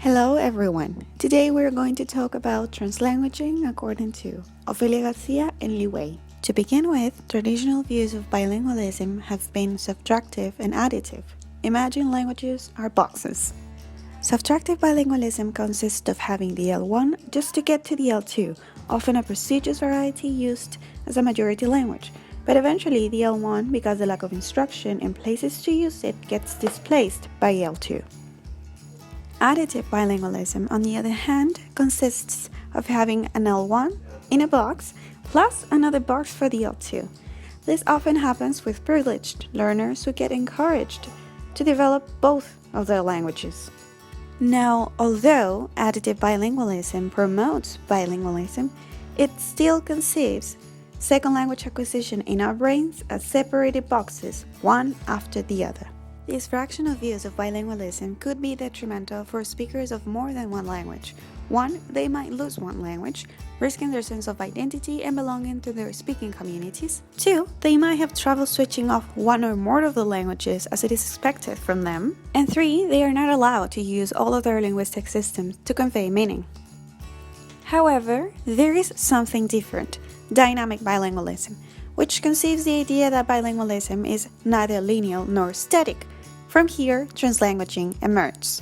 Hello everyone! Today we're going to talk about translanguaging according to García Li Wei. To begin with, traditional views of bilingualism have been subtractive and additive. Imagine languages are boxes. Subtractive bilingualism consists of having the L1 just to get to the L2, often a prestigious variety used as a majority language. But eventually the L1, because the lack of instruction and places to use it, gets displaced by L2. Additive bilingualism, on the other hand, consists of having an L1 in a box plus another box for the L2. This often happens with privileged learners who get encouraged to develop both of their languages. Now, although additive bilingualism promotes bilingualism, it still conceives second language acquisition in our brains as separated boxes, one after the other. This fractional views of bilingualism could be detrimental for speakers of more than one language. One, they might lose one language, risking their sense of identity and belonging to their speaking communities. Two, they might have trouble switching off one or more of the languages as it is expected from them. And three, they are not allowed to use all of their linguistic systems to convey meaning. However, there is something different, dynamic bilingualism, which conceives the idea that bilingualism is neither linear nor static. From here, translanguaging emerges.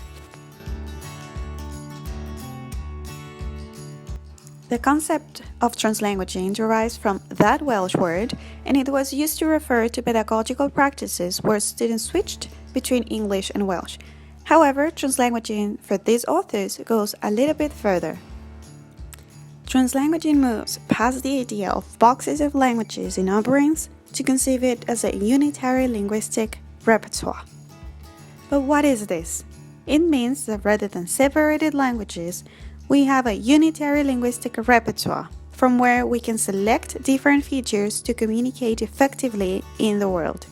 The concept of translanguaging derives from that Welsh word, and it was used to refer to pedagogical practices where students switched between English and Welsh. However, translanguaging for these authors goes a little bit further. Translanguaging moves past the idea of boxes of languages in our brains to conceive it as a unitary linguistic repertoire. But what is this? It means that rather than separated languages, we have a unitary linguistic repertoire from where we can select different features to communicate effectively in the world.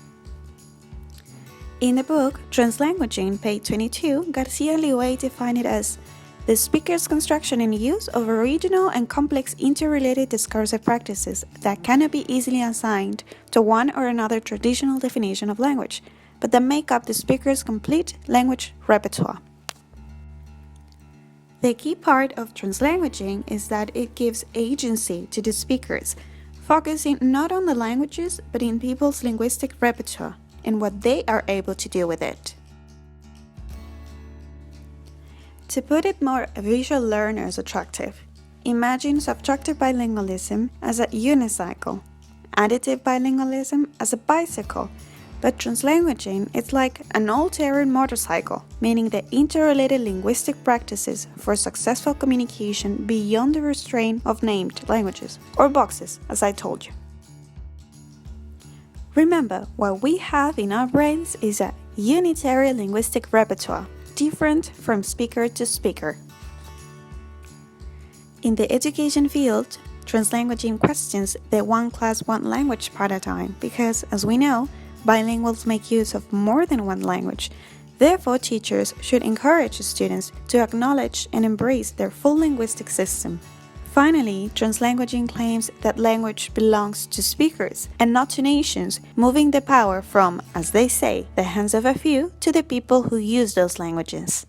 In the book Translanguaging, page 22, García Li Wei defined it as the speaker's construction and use of original and complex interrelated discursive practices that cannot be easily assigned to one or another traditional definition of language, but that make up the speaker's complete language repertoire. The key part of translanguaging is that it gives agency to the speakers, focusing not on the languages but in people's linguistic repertoire and what they are able to do with it. To put it more visual learners attractive, imagine subtractive bilingualism as a unicycle, additive bilingualism as a bicycle, but translanguaging is like an all-terrain motorcycle, meaning the interrelated linguistic practices for successful communication beyond the restraint of named languages, or boxes, as I told you. Remember, what we have in our brains is a unitary linguistic repertoire, different from speaker to speaker. In the education field, translanguaging questions the one class, one language paradigm because, as we know, bilinguals make use of more than one language. Therefore, teachers should encourage students to acknowledge and embrace their full linguistic system. Finally, translanguaging claims that language belongs to speakers and not to nations, moving the power from, as they say, the hands of a few to the people who use those languages.